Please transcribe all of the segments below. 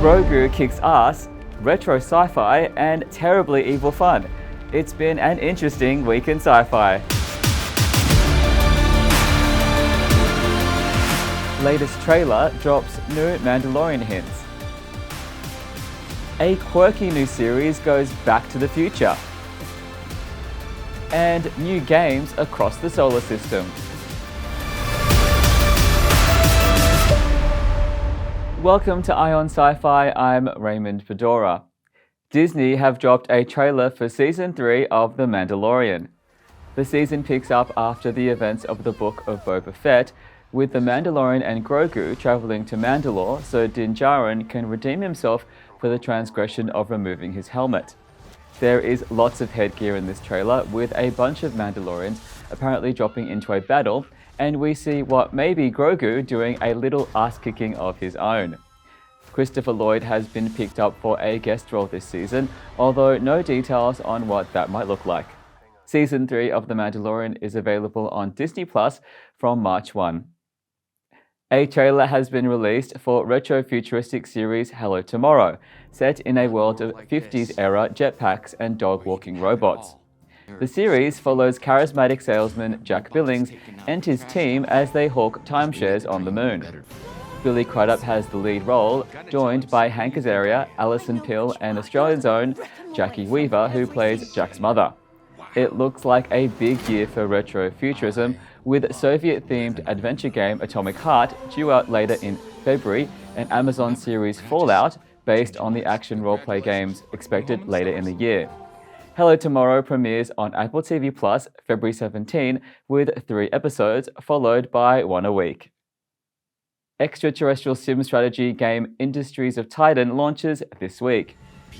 Grogu kicks ass, retro sci-fi, and terribly evil fun. It's been an interesting week in sci-fi. Latest trailer drops new Mandalorian hints. A quirky new series goes back to the future. And new games across the solar system. Welcome to Eye on Sci-Fi, I'm Raymond Fedora. Disney have dropped a trailer for Season 3 of The Mandalorian. The season picks up after the events of the Book of Boba Fett, with the Mandalorian and Grogu travelling to Mandalore so Din Djarin can redeem himself for the transgression of removing his helmet. There is lots of headgear in this trailer, with a bunch of Mandalorians apparently dropping into a battle, and we see what may be Grogu doing a little ass-kicking of his own. Christopher Lloyd has been picked up for a guest role this season, although no details on what that might look like. Season 3 of The Mandalorian is available on Disney Plus from March 1. A trailer has been released for retro-futuristic series Hello Tomorrow, set in a world of 50s-era jetpacks and dog-walking robots. The series follows charismatic salesman Jack Billings and his team as they hawk timeshares on the moon. Billy Crudup has the lead role, joined by Hank Azaria, Alison Pill, and Australian's own Jackie Weaver, who plays Jack's mother. It looks like a big year for retro-futurism, with Soviet-themed adventure game Atomic Heart due out later in February, and Amazon series Fallout, based on the action role-play games, expected later in the year. Hello Tomorrow premieres on Apple TV Plus February 17 with 3 episodes, followed by one a week. Extraterrestrial sim strategy game Industries of Titan launches this week.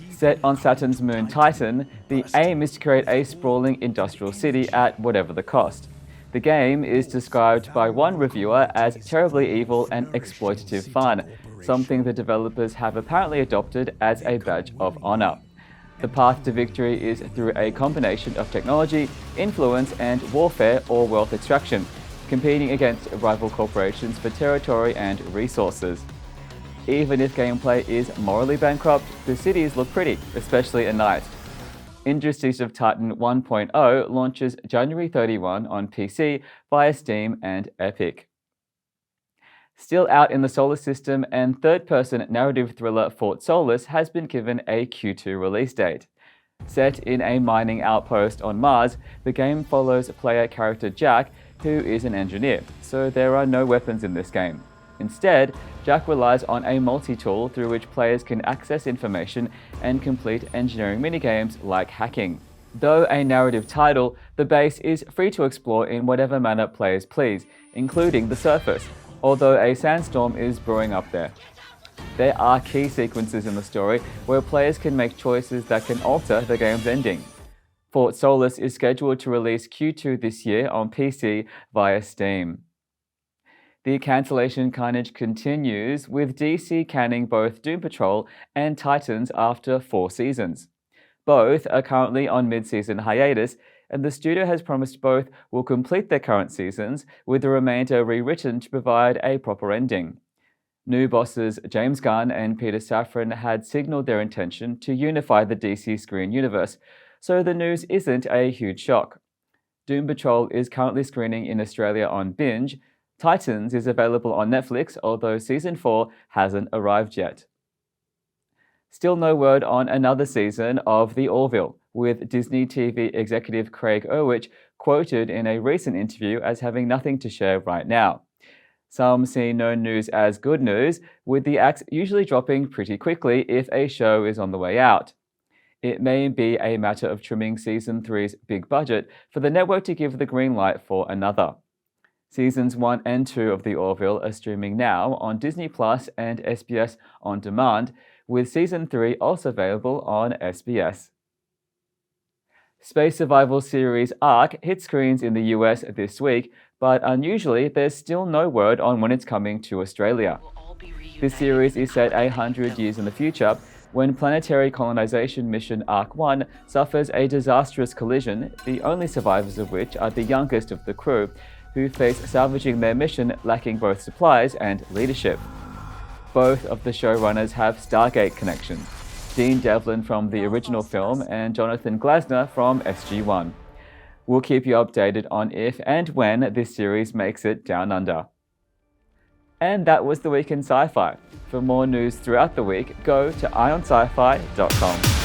Set on Saturn's moon Titan, the aim is to create a sprawling industrial city at whatever the cost. The game is described by one reviewer as terribly evil and exploitative fun, something the developers have apparently adopted as a badge of honor. The path to victory is through a combination of technology, influence, and warfare or wealth extraction, competing against rival corporations for territory and resources. Even if gameplay is morally bankrupt, the cities look pretty, especially at night. Industries of Titan 1.0 launches January 31 on PC via Steam and Epic. Still out in the solar system, and third-person narrative thriller Fort Solis has been given a Q2 release date. Set in a mining outpost on Mars, the game follows player character Jack, who is an engineer, so there are no weapons in this game. Instead, Jack relies on a multi-tool through which players can access information and complete engineering minigames like hacking. Though a narrative title, the base is free to explore in whatever manner players please, including the surface, although a sandstorm is brewing up there. There are key sequences in the story where players can make choices that can alter the game's ending. Fort Solis is scheduled to release Q2 this year on PC via Steam. The cancellation carnage continues, with DC canning both Doom Patrol and Titans after 4 seasons. Both are currently on mid-season hiatus, and the studio has promised both will complete their current seasons, with the remainder rewritten to provide a proper ending. New bosses James Gunn and Peter Safran had signaled their intention to unify the DC screen universe, so the news isn't a huge shock. Doom Patrol is currently screening in Australia on Binge. Titans is available on Netflix, although Season 4 hasn't arrived yet. Still no word on another season of The Orville, with Disney TV executive Craig Erwich quoted in a recent interview as having nothing to share right now. Some see no news as good news, with the axe usually dropping pretty quickly if a show is on the way out. It may be a matter of trimming Season 3's big budget for the network to give the green light for another. Seasons 1 and 2 of The Orville are streaming now on Disney Plus and SBS On Demand, with Season 3 also available on SBS. Space survival series Ark hit screens in the US this week, but unusually there's still no word on when it's coming to Australia. This series is set 100 years in the future, when planetary colonization mission Ark 1 suffers a disastrous collision, the only survivors of which are the youngest of the crew, who face salvaging their mission lacking both supplies and leadership. Both of the showrunners have Stargate connections, Dean Devlin from the original film and Jonathan Glasner from SG-1. We'll keep you updated on if and when this series makes it down under. And that was the week in sci-fi. For more news throughout the week, go to ionsci-fi.com.